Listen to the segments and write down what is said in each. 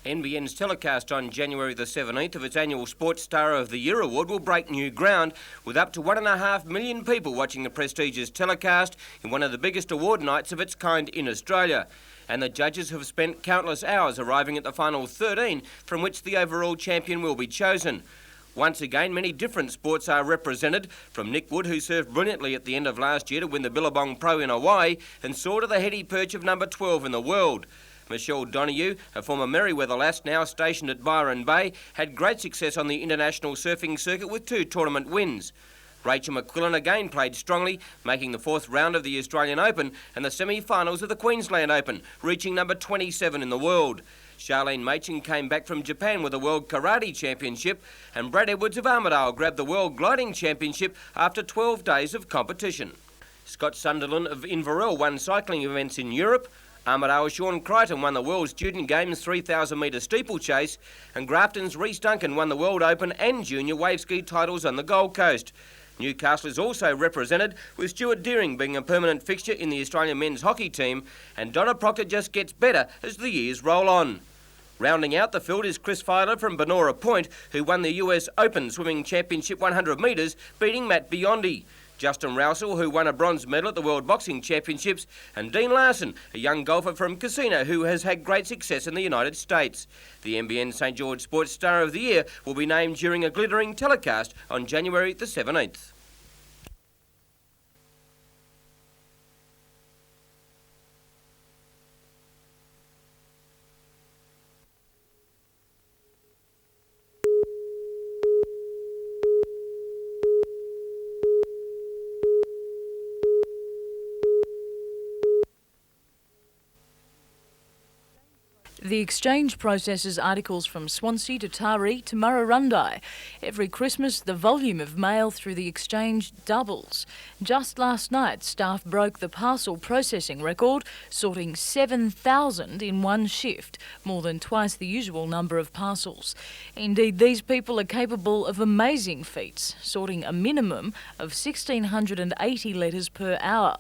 NBN's telecast on January the 17th of its annual Sports Star of the Year award will break new ground, with up to 1.5 million people watching the prestigious telecast in one of the biggest award nights of its kind in Australia. And the judges have spent countless hours arriving at the final 13, from which the overall champion will be chosen. Once again, many different sports are represented, from Nick Wood, who served brilliantly at the end of last year to win the Billabong Pro in Hawaii and soar to the heady perch of number 12 in the world. Michelle Donoghue, a former Merewether lass now stationed at Byron Bay, had great success on the international surfing circuit with 2 tournament wins. Rachel McQuillan again played strongly, making the 4th round of the Australian Open and the semi-finals of the Queensland Open, reaching number 27 in the world. Charlene Machin came back from Japan with the World Karate Championship, and Brad Edwards of Armidale grabbed the World Gliding Championship after 12 days of competition. Scott Sunderland of Inverell won cycling events in Europe. Armidale's Sean Crichton won the World Student Games 3,000 metre steeplechase, and Grafton's Rhys Duncan won the World Open and Junior wave ski titles on the Gold Coast. Newcastle is also represented, with Stuart Deering being a permanent fixture in the Australian men's hockey team, and Donna Proctor just gets better as the years roll on. Rounding out the field is Chris Filer from Benora Point, who won the US Open Swimming Championship 100 metres, beating Matt Biondi. Justin Rousel, who won a bronze medal at the World Boxing Championships, and Dean Larson, a young golfer from Casino who has had great success in the United States. The NBN St George Sports Star of the Year will be named during a glittering telecast on January the 17th. The exchange processes articles from Swansea to Taree to Murrurundi. Every Christmas, the volume of mail through the exchange doubles. Just last night, staff broke the parcel processing record, sorting 7,000 in one shift, more than twice the usual number of parcels. Indeed, these people are capable of amazing feats, sorting a minimum of 1,680 letters per hour.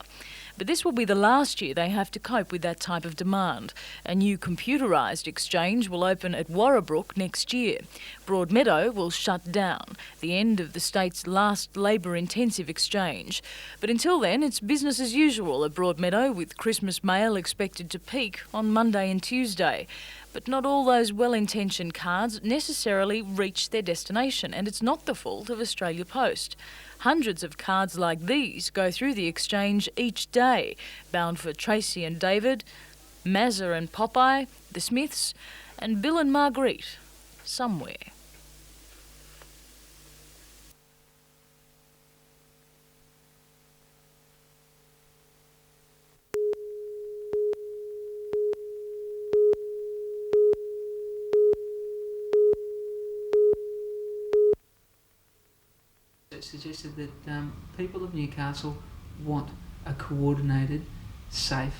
But this will be the last year they have to cope with that type of demand. A new computerised exchange will open at Warrabrook next year. Broadmeadow will shut down, the end of the state's last labour-intensive exchange. But until then, it's business as usual at Broadmeadow, with Christmas mail expected to peak on Monday and Tuesday. But not all those well-intentioned cards necessarily reach their destination, and it's not the fault of Australia Post. Hundreds of cards like these go through the exchange each day, bound for Tracy and David, Mazza and Popeye, the Smiths, and Bill and Marguerite, somewhere. It suggested that people of Newcastle want a coordinated, safe.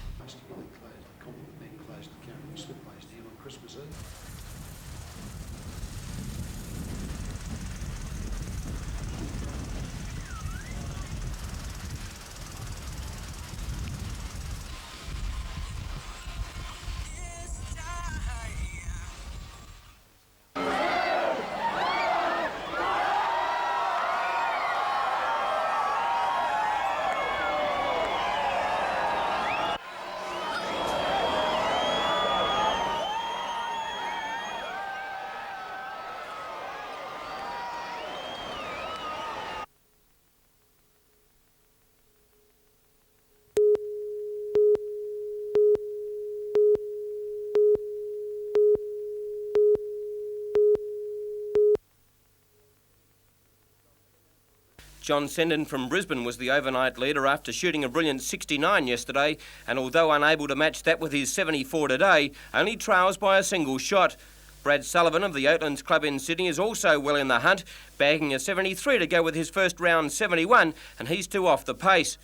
John Sendon from Brisbane was the overnight leader after shooting a brilliant 69 yesterday, and although unable to match that with his 74 today, only trails by a single shot. Brad Sullivan of the Oatlands Club in Sydney is also well in the hunt, bagging a 73 to go with his first round 71, and he's 2 off the pace.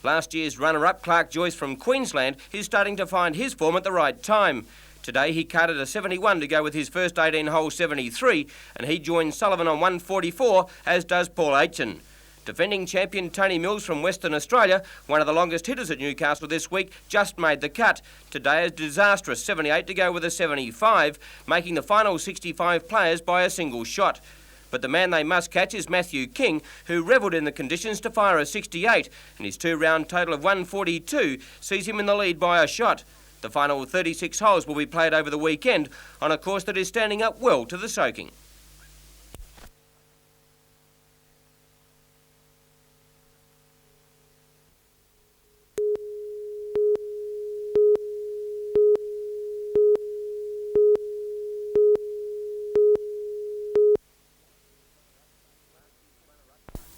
Last year's runner-up, Clark Joyce from Queensland, is starting to find his form at the right time. Today he carded a 71 to go with his first 18-hole 73, and he joins Sullivan on 144, as does Paul Aitchen. Defending champion Tony Mills from Western Australia, one of the longest hitters at Newcastle this week, just made the cut. Today a disastrous 78 to go with a 75, making the final 65 players by a single shot. But the man they must catch is Matthew King, who revelled in the conditions to fire a 68, and his two-round total of 142 sees him in the lead by a shot. The final 36 holes will be played over the weekend on a course that is standing up well to the soaking.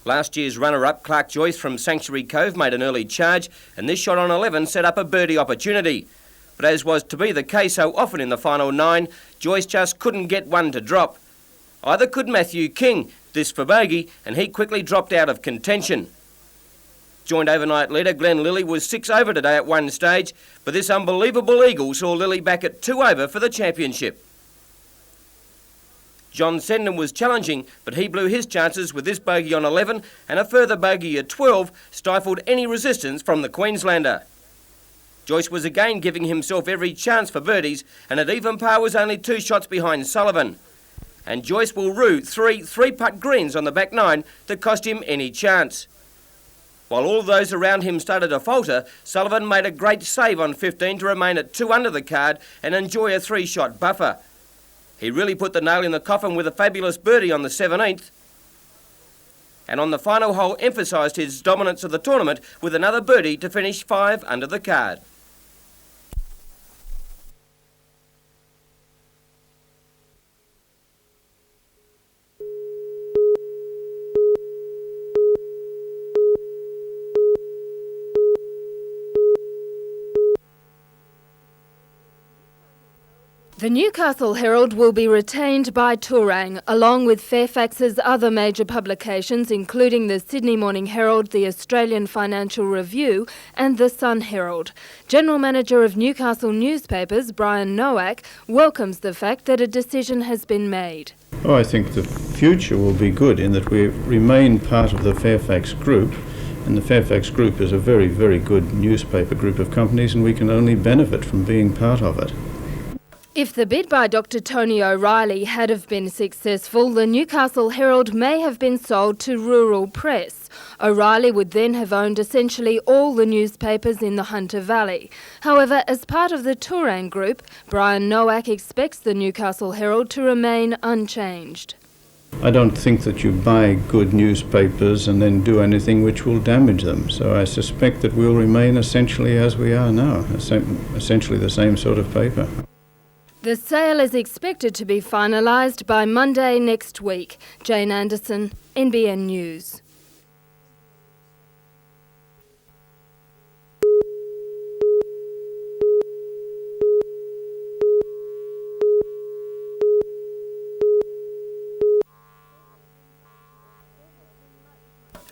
Last year's runner-up, Clark Joyce from Sanctuary Cove, made an early charge, and this shot on 11 set up a birdie opportunity. But as was to be the case so often in the final 9, Joyce just couldn't get one to drop. Either could Matthew King, this for bogey, and he quickly dropped out of contention. Joint overnight leader Glenn Lilly was 6 over today at one stage, but this unbelievable eagle saw Lilly back at 2 over for the championship. John Sendon was challenging, but he blew his chances with this bogey on 11, and a further bogey at 12 stifled any resistance from the Queenslander. Joyce was again giving himself every chance for birdies, and at even par was only 2 shots behind Sullivan. And Joyce will rue 3 three-putt greens on the back 9 that cost him any chance. While all those around him started to falter, Sullivan made a great save on 15 to remain at 2 under the card and enjoy a 3-shot buffer. He really put the nail in the coffin with a fabulous birdie on the 17th. And on the final hole emphasised his dominance of the tournament with another birdie to finish 5 under the card. The Newcastle Herald will be retained by Tourang, along with Fairfax's other major publications, including the Sydney Morning Herald, the Australian Financial Review and the Sun Herald. General Manager of Newcastle Newspapers, Brian Nowak, welcomes the fact that a decision has been made. Oh, I think the future will be good in that we remain part of the Fairfax Group, and the Fairfax Group is a very, very good newspaper group of companies, and we can only benefit from being part of it. If the bid by Dr. Tony O'Reilly had have been successful, the Newcastle Herald may have been sold to Rural Press. O'Reilly would then have owned essentially all the newspapers in the Hunter Valley. However, as part of the Tourang Group, Brian Nowak expects the Newcastle Herald to remain unchanged. I don't think that you buy good newspapers and then do anything which will damage them. So I suspect that we'll remain essentially as we are now, essentially the same sort of paper. The sale is expected to be finalised by Monday next week. Jane Anderson, NBN News.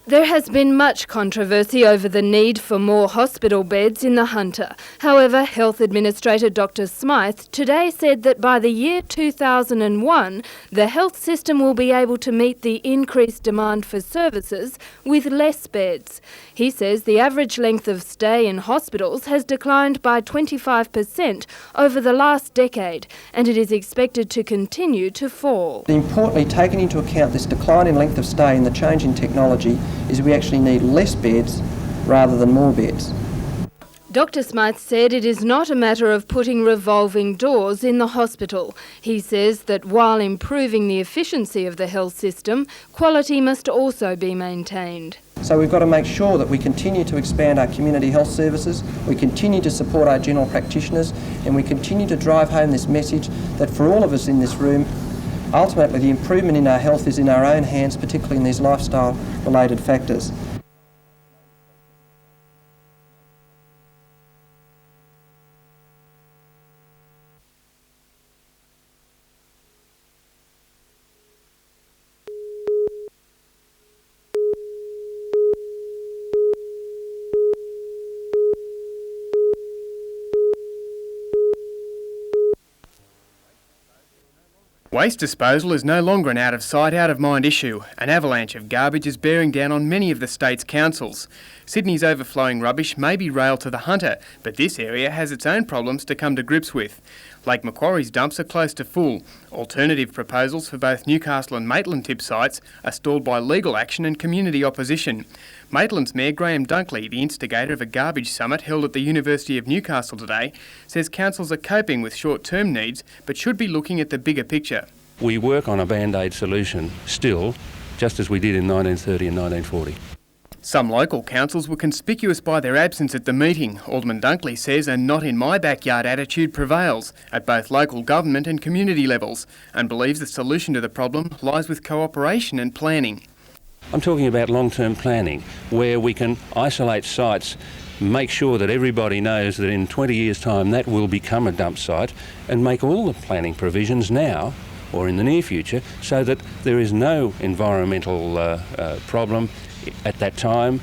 There has been much controversy over the need for more hospital beds in the Hunter. However, Health Administrator Dr. Smythe today said that by the year 2001, the health system will be able to meet the increased demand for services with less beds. He says the average length of stay in hospitals has declined by 25% over the last decade, and it is expected to continue to fall. Importantly, taking into account this decline in length of stay and the change in technology, is we actually need less beds rather than more beds. Dr. Smythe said it is not a matter of putting revolving doors in the hospital. He says that while improving the efficiency of the health system, quality must also be maintained. So we've got to make sure that we continue to expand our community health services, we continue to support our general practitioners, and we continue to drive home this message that for all of us in this room, ultimately the improvement in our health is in our own hands, particularly in these lifestyle-related factors. Waste disposal is no longer an out-of-sight, out-of-mind issue. An avalanche of garbage is bearing down on many of the state's councils. Sydney's overflowing rubbish may be railed to the Hunter, but this area has its own problems to come to grips with. Lake Macquarie's dumps are close to full. Alternative proposals for both Newcastle and Maitland tip sites are stalled by legal action and community opposition. Maitland's Mayor Graham Dunkley, the instigator of a garbage summit held at the University of Newcastle today, says councils are coping with short-term needs but should be looking at the bigger picture. We work on a band-aid solution still, just as we did in 1930 and 1940. Some local councils were conspicuous by their absence at the meeting. Alderman Dunkley says a not in my backyard attitude prevails at both local government and community levels and believes the solution to the problem lies with cooperation and planning. I'm talking about long-term planning, where we can isolate sites, make sure that everybody knows that in 20 years' time that will become a dump site, and make all the planning provisions now or in the near future so that there is no environmental problem at that time.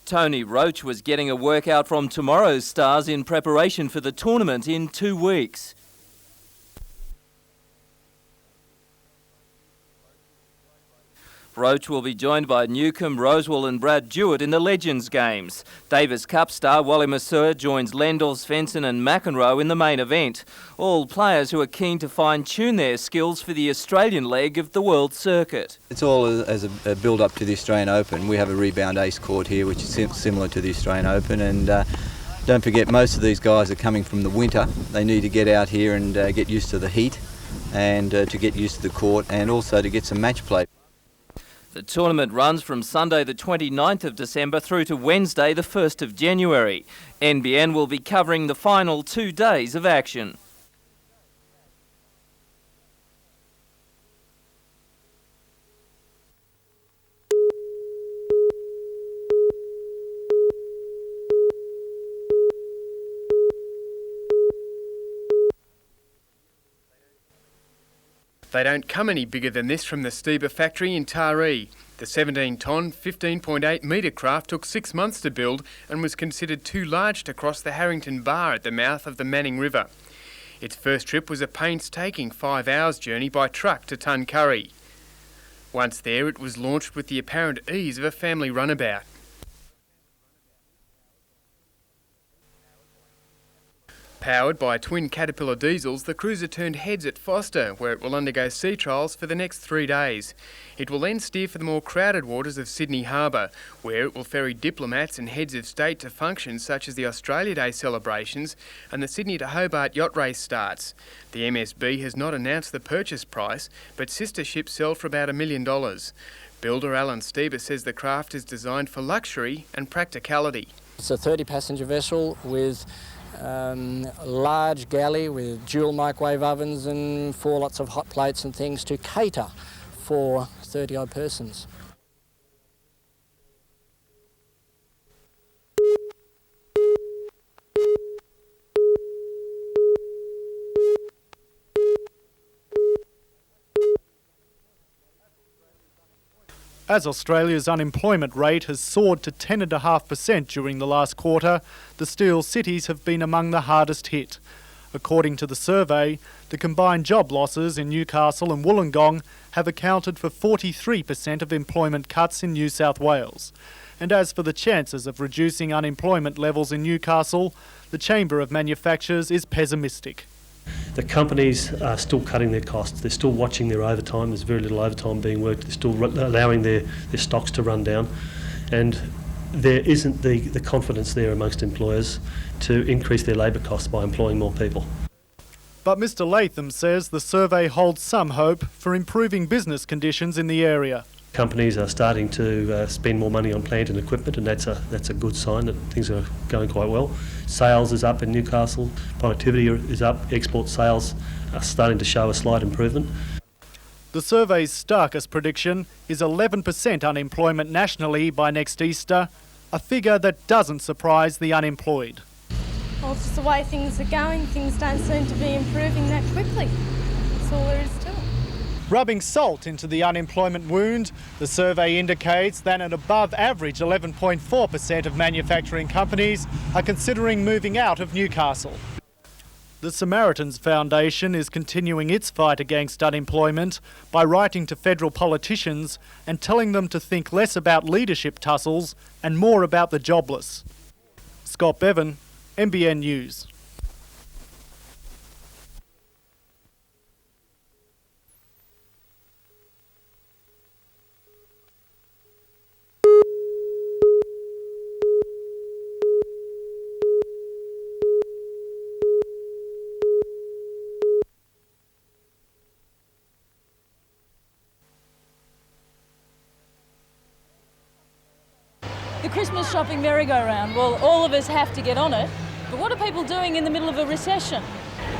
Tony Roach was getting a workout from tomorrow's Stars in preparation for the tournament in 2 weeks. Roach will be joined by Newcombe, Rosewell and Brad Jewett in the Legends Games. Davis Cup star Wally Masur joins Lendl, Svensson and McEnroe in the main event. All players who are keen to fine-tune their skills for the Australian leg of the World Circuit. It's all as a build-up to the Australian Open. We have a rebound ace court here which is similar to the Australian Open, and don't forget most of these guys are coming from the winter. They need to get out here and get used to the heat and to get used to the court and also to get some match play. The tournament runs from Sunday the 29th of December through to Wednesday the 1st of January. NBN will be covering the final 2 days of action. They don't come any bigger than this from the Steba factory in Taree. The 17-tonne, 15.8 metre craft took 6 months to build and was considered too large to cross the Harrington Bar at the mouth of the Manning River. Its first trip was a painstaking 5 hours journey by truck to Tuncurry. Once there, it was launched with the apparent ease of a family runabout. Powered by twin Caterpillar diesels, the cruiser turned heads at Foster, where it will undergo sea trials for the next 3 days. It will then steer for the more crowded waters of Sydney Harbour, where it will ferry diplomats and heads of state to functions such as the Australia Day celebrations and the Sydney to Hobart yacht race starts. The MSB has not announced the purchase price, but sister ships sell for about $1 million. Builder Alan Steba says the craft is designed for luxury and practicality. It's a 30-passenger vessel with a large galley with dual microwave ovens and 4 lots of hot plates and things to cater for 30-odd persons. As Australia's unemployment rate has soared to 10.5% during the last quarter, the steel cities have been among the hardest hit. According to the survey, the combined job losses in Newcastle and Wollongong have accounted for 43% of employment cuts in New South Wales. And as for the chances of reducing unemployment levels in Newcastle, the Chamber of Manufacturers is pessimistic. The companies are still cutting their costs. They're still watching their overtime. There's very little overtime being worked. They're still allowing their stocks to run down. And there isn't the confidence there amongst employers to increase their labour costs by employing more people. But Mr Latham says the survey holds some hope for improving business conditions in the area. Companies are starting to spend more money on plant and equipment, and that's a good sign that things are going quite well. Sales is up in Newcastle, productivity is up, export sales are starting to show a slight improvement. The survey's starkest prediction is 11% unemployment nationally by next Easter, a figure that doesn't surprise the unemployed. Well, it's just the way things are going. Things don't seem to be improving that quickly. That's all there is to it. Rubbing salt into the unemployment wound, the survey indicates that an above average 11.4% of manufacturing companies are considering moving out of Newcastle. The Samaritans Foundation is continuing its fight against unemployment by writing to federal politicians and telling them to think less about leadership tussles and more about the jobless. Scott Bevan, NBN News. The Christmas shopping merry-go-round, well, all of us have to get on it, but what are people doing in the middle of a recession?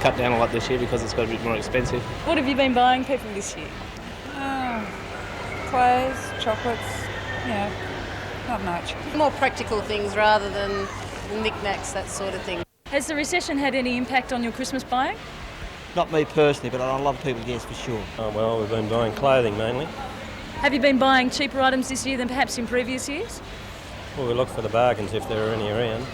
Cut down a lot this year because it's got a bit more expensive. What have you been buying people this year? Clothes, chocolates, not much. More practical things rather than knickknacks, that sort of thing. Has the recession had any impact on your Christmas buying? Not me personally, but a lot of people, yes, for sure. Oh, well, we've been buying clothing mainly. Have you been buying cheaper items this year than perhaps in previous years? Well, we look for the bargains if there are any around.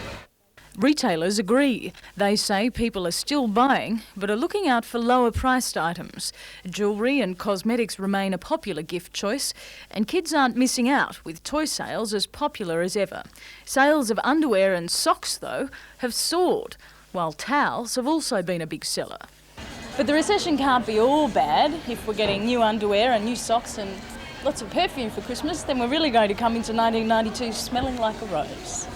Retailers agree. They say people are still buying, but are looking out for lower priced items. Jewellery and cosmetics remain a popular gift choice, and kids aren't missing out, with toy sales as popular as ever. Sales of underwear and socks, though, have soared, while towels have also been a big seller. But the recession can't be all bad. If we're getting new underwear and new socks and lots of perfume for Christmas, then we're really going to come into 1992 smelling like a rose.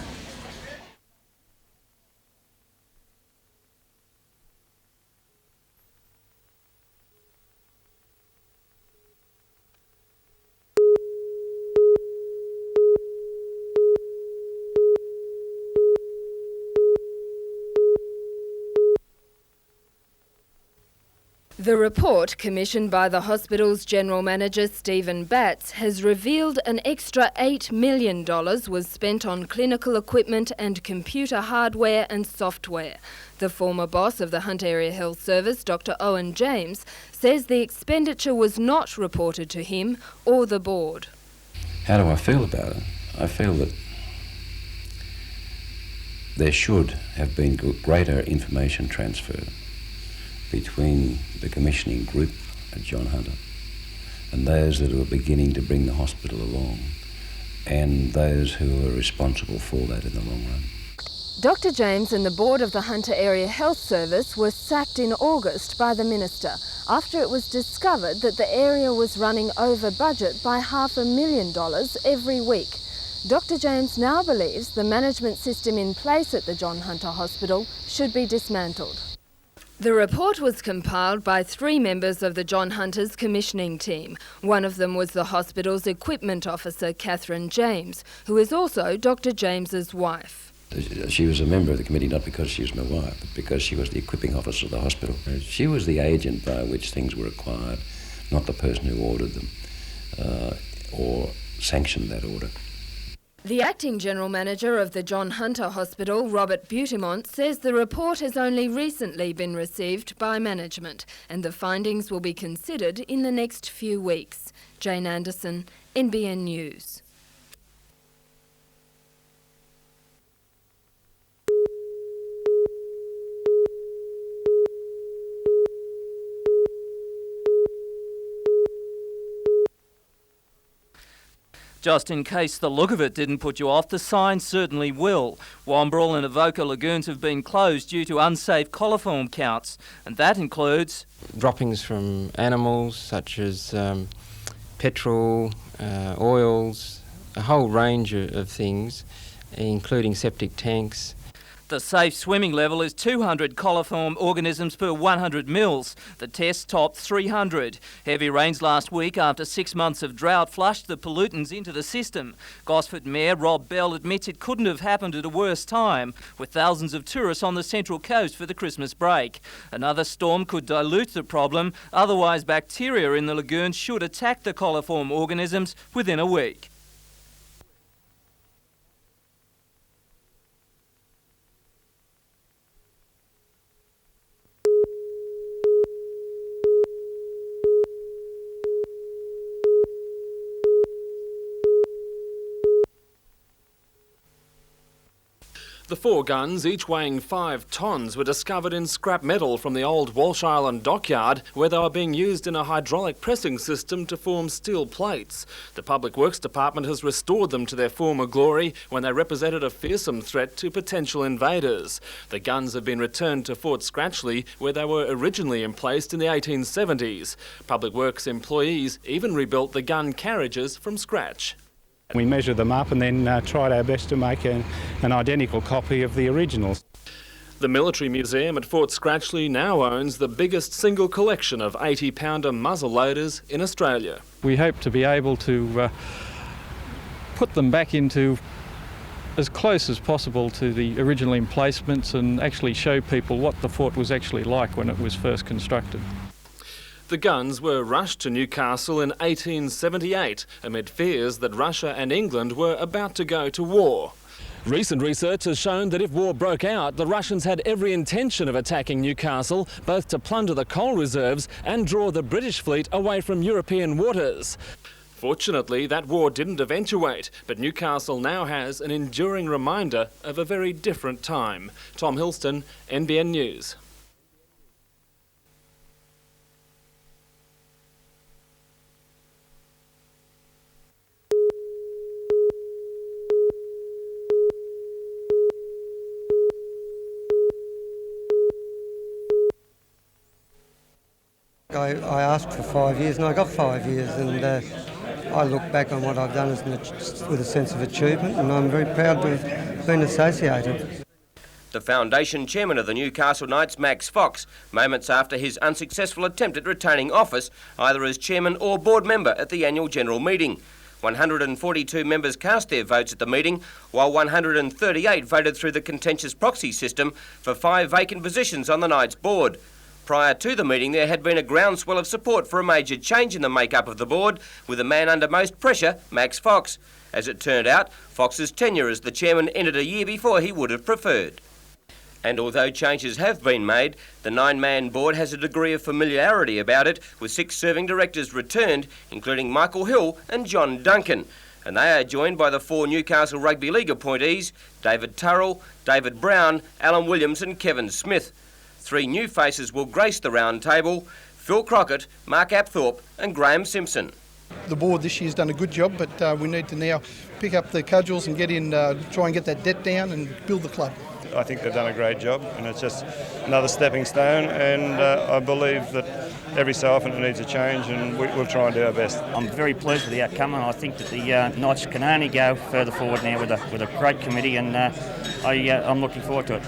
The report, commissioned by the hospital's General Manager Stephen Batts, has revealed an extra $8 million was spent on clinical equipment and computer hardware and software. The former boss of the Hunt Area Health Service, Dr. Owen James, says the expenditure was not reported to him or the board. How do I feel about it? I feel that there should have been greater information transfer between the commissioning group at John Hunter and those that were beginning to bring the hospital along and those who were responsible for that in the long run. Dr. James and the board of the Hunter Area Health Service were sacked in August by the minister after it was discovered that the area was running over budget by $500,000 every week. Dr. James now believes the management system in place at the John Hunter Hospital should be dismantled. The report was compiled by 3 members of the John Hunter's commissioning team. One of them was the hospital's equipment officer, Catherine James, who is also Dr. James's wife. She was a member of the committee not because she was my wife, but because she was the equipping officer of the hospital. She was the agent by which things were acquired, not the person who ordered them or sanctioned that order. The acting general manager of the John Hunter Hospital, Robert Butimont, says the report has only recently been received by management and the findings will be considered in the next few weeks. Jane Anderson, NBN News. Just in case the look of it didn't put you off, the signs certainly will. Wamberal and Avoca lagoons have been closed due to unsafe coliform counts, and that includes droppings from animals such as petrol, oils, a whole range of things, including septic tanks. The safe swimming level is 200 coliform organisms per 100 mils. The test topped 300. Heavy rains last week after 6 months of drought flushed the pollutants into the system. Gosford Mayor Rob Bell admits it couldn't have happened at a worse time, with thousands of tourists on the Central Coast for the Christmas break. Another storm could dilute the problem, otherwise bacteria in the lagoon should attack the coliform organisms within a week. The 4 guns, each weighing 5 tonnes, were discovered in scrap metal from the old Walsh Island dockyard, where they were being used in a hydraulic pressing system to form steel plates. The Public Works Department has restored them to their former glory when they represented a fearsome threat to potential invaders. The guns have been returned to Fort Scratchley, where they were originally emplaced in the 1870s. Public Works employees even rebuilt the gun carriages from scratch. We measured them up and then tried our best to make an identical copy of the originals. The Military Museum at Fort Scratchley now owns the biggest single collection of 80-pounder muzzle loaders in Australia. We hope to be able to put them back into as close as possible to the original emplacements and actually show people what the fort was actually like when it was first constructed. The guns were rushed to Newcastle in 1878 amid fears that Russia and England were about to go to war. Recent research has shown that if war broke out, the Russians had every intention of attacking Newcastle, both to plunder the coal reserves and draw the British fleet away from European waters. Fortunately, that war didn't eventuate, but Newcastle now has an enduring reminder of a very different time. Tom Hilston, NBN News. I asked for 5 years and I got 5 years, and I look back on what I've done with a sense of achievement, and I'm very proud to have been associated. The foundation chairman of the Newcastle Knights, Max Fox, moments after his unsuccessful attempt at retaining office, either as chairman or board member at the annual general meeting. 142 members cast their votes at the meeting, while 138 voted through the contentious proxy system for 5 vacant positions on the Knights board. Prior to the meeting, there had been a groundswell of support for a major change in the makeup of the board, with the man under most pressure, Max Fox. As it turned out, Fox's tenure as the chairman ended a year before he would have preferred. And although changes have been made, the 9-man board has a degree of familiarity about it, with 6 serving directors returned, including Michael Hill and John Duncan. And they are joined by the 4 Newcastle Rugby League appointees, David Turrell, David Brown, Alan Williams and Kevin Smith. 3 new faces will grace the round table: Phil Crockett, Mark Apthorpe and Graham Simpson. The board this year's done a good job, but we need to now pick up the cudgels and get in, try and get that debt down and build the club. I think they've done a great job, and it's just another stepping stone, and I believe that every so often it needs a change, and we'll try and do our best. I'm very pleased with the outcome, and I think that the Knights can only go further forward now with a great committee, and I'm looking forward to it.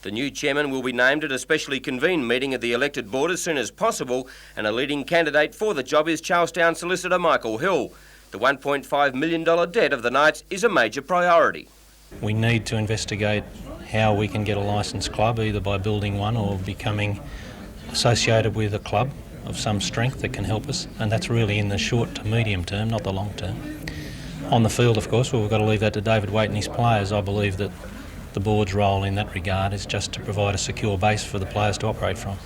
The new chairman will be named at a specially convened meeting of the elected board as soon as possible, and a leading candidate for the job is Charlestown solicitor Michael Hill. The $1.5 million debt of the Knights is a major priority. We need to investigate how we can get a licensed club, either by building one or becoming associated with a club of some strength that can help us, and that's really in the short to medium term, not the long term. On the field, of course, well, we've got to leave that to David Waite and his players. I believe that the board's role in that regard is just to provide a secure base for the players to operate from.